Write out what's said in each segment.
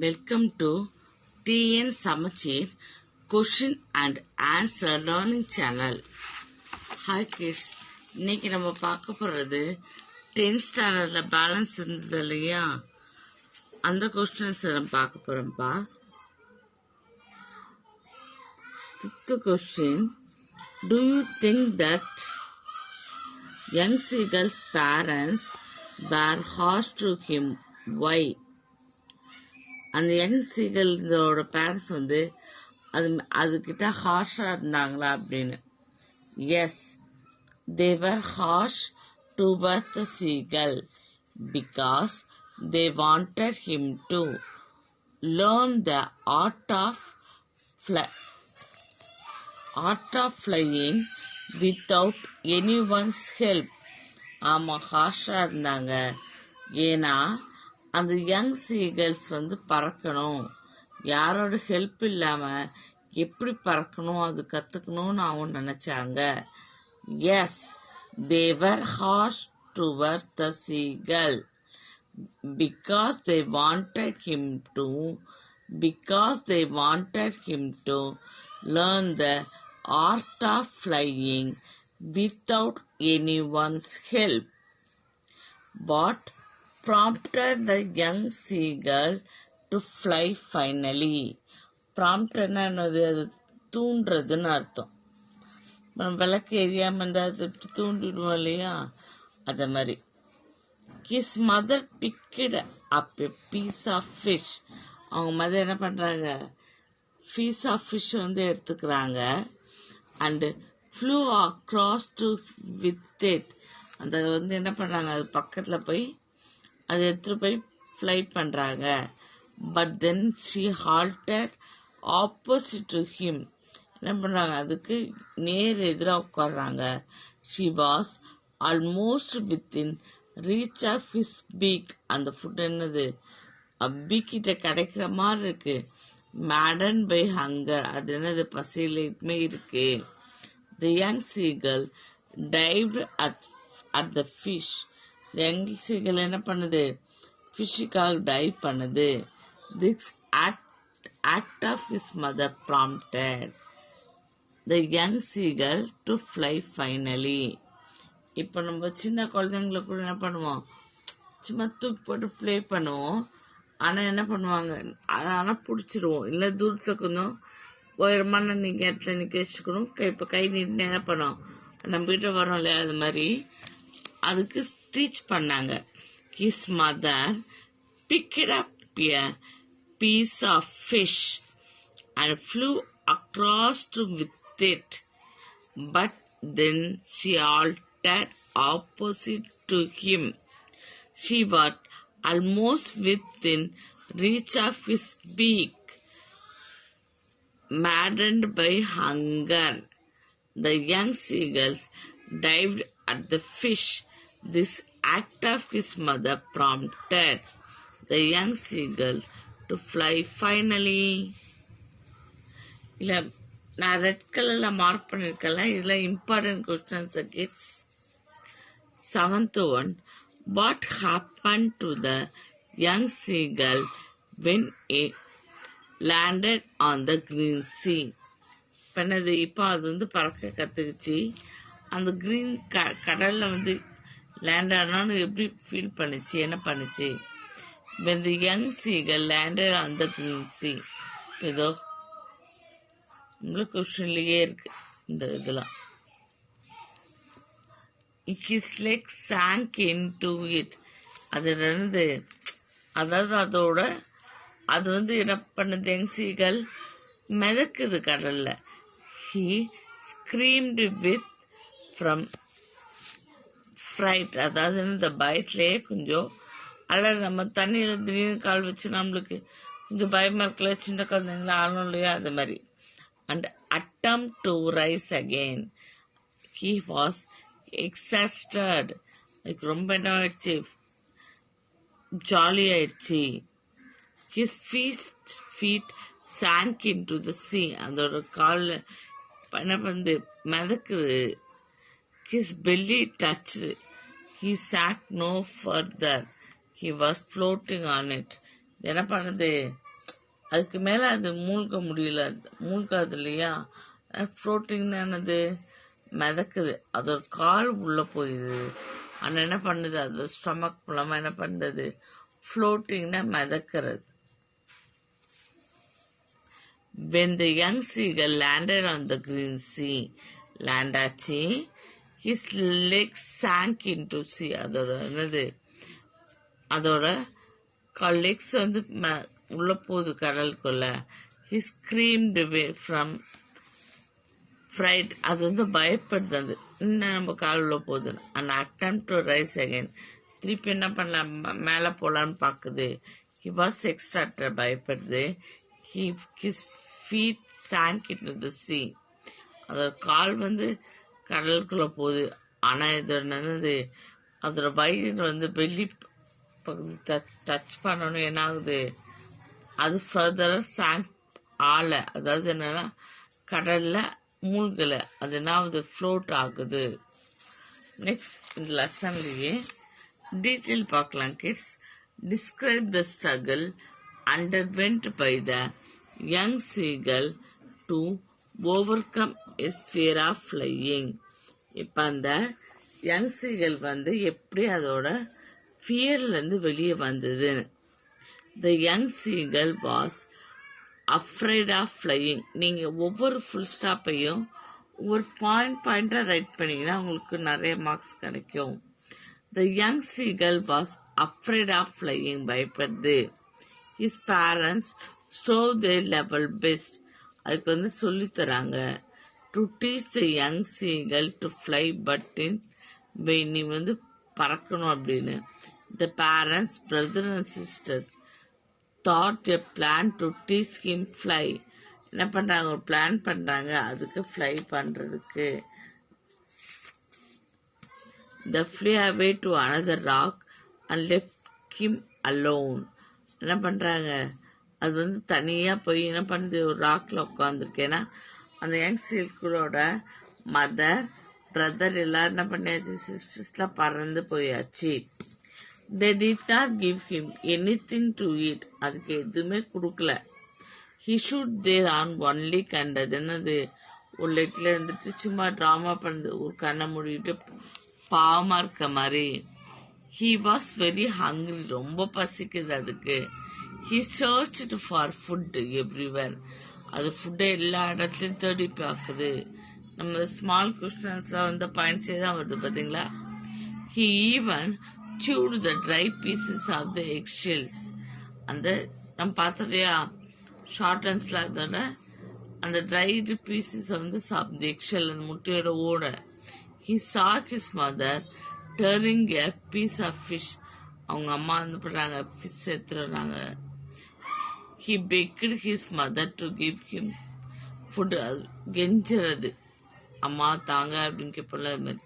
Welcome to TN Samachir Question and Answer Learning Channel. Hi kids, இன்னைக்கு நம்ம பார்க்க போகிறது 10th ஸ்டாண்டர்டில் பேலன்ஸ் இருந்தது இல்லையா, அந்த கொஸ்டின்ஸ் நம்ம பார்க்க போகிறோம்ப்பா. 5th question, do you think that young seagull's parents were harsh to him? Why? அந்த யங் சீகலோட பேரண்ட்ஸ் அதுக்கிட்ட ஹார்ஷாக இருந்தாங்களா அப்படின்னு. Yes, they were harsh towards the seagull because they wanted him to learn the art of flying without anyone's help. ஆமாம், ஹார்ஷாக இருந்தாங்க. ஏன்னா அந்த யங் சீகல்ஸ் பறக்கணும், யாரோட ஹெல்ப் இல்லாமல் எப்படி பறக்கணும் அது கற்றுக்கணும்னு அவங்க நினச்சாங்க. Yes, they were harsh towards the seagull because they wanted him to learn the art of flying without anyone's help. What prompted the young seagull to fly finally? Prompted அது தூண்டுறதுன்னு அர்த்தம். விளக்கு எரியாமல் இருந்தால் அது தூண்டிடுவோம் இல்லையா, அதை மாதிரி. His mother picked up a piece of fish. அவங்க mother என்ன பண்ணுறாங்க, பீஸ் ஆஃப் ஃபிஷ் எடுத்துக்கிறாங்க. And flew across to with it. அந்த என்ன பண்ணுறாங்க, அது பக்கத்தில் போய் அதை எடுத்துகிட்டு போய் ஃப்ளை பண்ணுறாங்க. But then she halted opposite to him. என்ன பண்ணுறாங்க, அதுக்கு நேர் எதிராக உட்காடுறாங்க. She was almost within reach of his beak. அந்த ஃபுட் பீக்கிட்ட கிடைக்கிற மாதிரி இருக்கு. மேடன் பை ஹங்கர், அது பசியிலுமே இருக்கு. The young seagull dived at the fish. Young seagull என்ன பண்ணுது, ஃபிஷ்ஷுக்காக டைவ் பண்ணுது. This act of his mother prompted the young seagull to fly finally. இப்போ நம்ம சின்ன குழந்தைங்களை கூட என்ன பண்ணுவோம், சும்மா தூக்கி போட்டு ப்ளே பண்ணுவோம். ஆனால் என்ன பண்ணுவாங்க, ஆனால் பிடிச்சிருவோம். இல்லை தூரத்தில் கொஞ்சம் உயரமான நீங்கள் இடத்துல நிற்க வச்சுக்கணும். இப்போ கை நீட்டு என்ன பண்ணோம், நம்ம கிட்ட வரோம் இல்லையா, அது மாதிரி அதுக்கு டீச் பண்ணாங்க. His mother picked up a piece of fish and flew across to with it, but then she halted opposite to him. She was almost within reach of his beak. Maddened by hunger, the young seagulls dived at the fish. This act of his mother prompted the young seagull to fly finally. இல்லை, நான் red கலரில் mark பண்ணியிருக்கல, இதில் important questions kids. 7th one, what happened to the young seagull when it landed on the green sea? இப்போ அது பறக்க கற்றுக்குச்சு. அந்த green கடலில் land ஆனான்னு எப்படி ஃபீல் பண்ணுச்சு, என்ன பண்ணுச்சு? when the young seagull landed on the green sea. இதோ உங்களுக்கு கொஸ்டின்லேயே இருக்கு இந்த இதெல்லாம். his legs sank into it. அதுலேருந்து அதாவது அதோட அது என்ன பண்ணுது, யங் சீகல் மிதக்குது கடல்ல. he screamed with from fright. அதாவது இந்த பயத்திலேயே கொஞ்சம் அல்லது நம்ம தண்ணியில் திடீர்னு கால் வச்சு நம்மளுக்கு கொஞ்சம் பயமாக இருக்கல, சின்ன குழந்தைங்களா ஆளும் இல்லையா, அது மாதிரி. And attempt to rise again. he was exhausted. அதுக்கு ரொம்ப என்ன ஆயிடுச்சு, ஜாலி ஆயிடுச்சு. his feet sank into the sea. அதோட காலில் என்ன பண்ணுது, மிதக்குது. his belly touched. he sank no further. He was floating on it. என்ன பண்ணுது, அதுக்கு மேலே அது மூழ்க முடியல, மூழ்காது இல்லையா. ஃப்ளோட்டிங்னா என்னது, மிதக்குது. அதோட கால் உள்ளே போயிடுது. ஆனால் என்ன பண்ணுது, அது ஸ்டொமக் மூலமாக என்ன பண்ணுறது, ஃப்ளோட்டிங்னா மிதக்கிறது. When the young seagull landed on the green sea, land ஆச்சு, his legs sank into sea. அதோட என்னது, அதோட legs வந்து உள்ள போகுது கடலுக்குள்ள. He screamed away from fright. அது வந்து பயப்படுது, அது இன்னும் நம்ம கால் உள்ள போகுது. an attempt to rise again. திருப்பி என்ன பண்ணலாம், மேலே போகலான்னு பார்க்குது. He was extra பயப்படுது. His feet sank into the sea. அதோட கால் வந்து கடலுக்குள்ள போகுது. ஆனால் இதோட என்னது, அதோட வயிறு வந்து வெளி பகுதி டச் பண்ணணும், என்ன ஆகுது, அது ஃபர்தராக சாங்க் ஆலை, அதாவது என்னன்னா கடல்ல மூழ்கலை, அது என்ன ஆகுது, ஃப்ளோட் ஆகுது. நெக்ஸ்ட் இந்த லெசன்லேயே டீட்டெயில் பார்க்கலாம் kids. Describe the struggle underwent by the young seagull to overcome its fear of flying. இப்போ அந்த யங் சீகல் வந்து எப்படி அதோட ஃபியர்லேருந்து வெளியே வந்தது. The young seagull was afraid of flying. நீங்கள் ஒவ்வொரு ஃபுல் ஸ்டாப்பையும் ஒரு பாயிண்டாக ரைட் பண்ணிங்கன்னா உங்களுக்கு நிறைய மார்க்ஸ் கிடைக்கும். The young seagull was afraid of flying. பயப்படுது. His parents strove their level best. அதுக்கு வந்து சொல்லித்தராங்க. To teach the young seagull to fly, but in நீ வந்து பறக்கணும் அப்படின்னு. The parents, brother and sister thought a plan to teach him fly. என்ன பண்றாங்க, ஒரு plan பண்றாங்க அதுக்கு ஃப்ளை பண்றதுக்கு. They flew away to another rock and left him alone. என்ன பண்ணுறாங்க, அது வந்து தனியாக போய் என்ன பண்ணுது, ஒரு ராக்கில் உட்காந்துருக்கேன்னா அந்த யங் சீகலோட மதர் பிரதர் எல்லாம் என்ன பண்ணியாச்சு, சிஸ்டர்ஸ்லாம் பறந்து போயாச்சு. They did not give him anything to eat. அதுக்கு எதுவுமே கொடுக்கல. He shoot there on only கண்டது என்னது, ஒரு லெட்டில் இருந்துட்டு சும்மா ட்ராமா பண்ணுது, ஒரு கண்ணை மூடிட்டு பாவமாக இருக்க மாதிரி. He was very hungry. ரொம்ப பசிக்குது அதுக்கு. He searched for food everywhere. அது ஃபுட்டை எல்லா இடத்துலையும் தேடி பார்க்குது. நம்ம ஸ்மால் கொஸ்டின்ஸ்லாம் வந்து பாயிண்ட்ஸே தான் வருது பார்த்தீங்களா. He even chewed the dry pieces of the eggshells. அந்த நம்ம பார்த்தோம் ஷார்ட் அண்ட்ஸில் அதோட அந்த ட்ரைடு பீசஸை வந்து சாப்பிடுது, எக்ஷெல் அந்த முட்டையோட ஓட. He saw his mother tearing a piece of fish. அவங்க அம்மா வந்து பண்ணுறாங்க, ஃபிஷ் எடுத்துடுறாங்க. He begged his mother to give him food. கெஞ்சுறது, அம்மா தாங்க அப்படின்னு கேட்பல அது மாதிரி.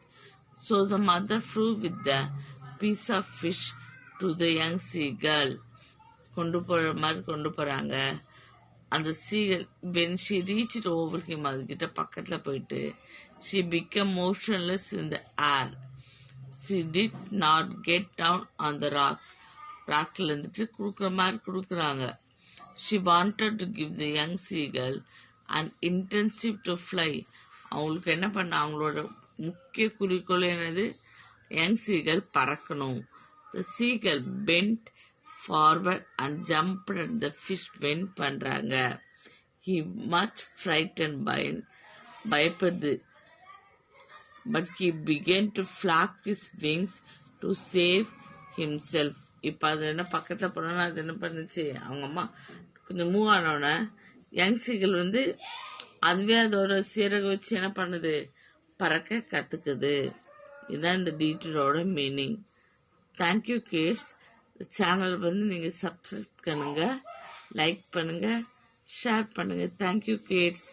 So the mother flew with the piece of fish to the young seagull. கொண்டு போகிற மாதிரி கொண்டு போகிறாங்க. அந்த seagull, when she reached over him, அதுக்கிட்ட பக்கத்தில் போயிட்டு she became motionless in the air. She did not get down on the rock. ராக்ல இருந்துட்டு கொடுக்குற மாதிரி கொடுக்குறாங்க. She wanted to give the young seagull an intensive to fly. அவங்களுக்கு என்ன பண்ண, அவங்களோட முக்கிய குறிக்கோள் என்னது, யங் சீகல் பறக்கணும். The seagull bent forward and jumped at the fish bend பண்றாங்க. He much frightened பயப்படுது. But he began to flap his wings to save himself. இப்போ அது என்ன பக்கத்தில் போனோன்னா அது என்ன பண்ணுச்சு, அவங்க அம்மா கொஞ்சம் மூவ் ஆனோடனே யங் சீகல் வந்து அதுவே அதோட சீரக வச்சு என்ன பண்ணுது, பறக்க கற்றுக்குது. இதுதான் இந்த டீட்டெயிலோட மீனிங். Thank you kids. சேனல் வந்து நீங்கள் சப்ஸ்கிரைப் பண்ணுங்கள், லைக் பண்ணுங்கள், ஷேர் பண்ணுங்கள். Thank you kids.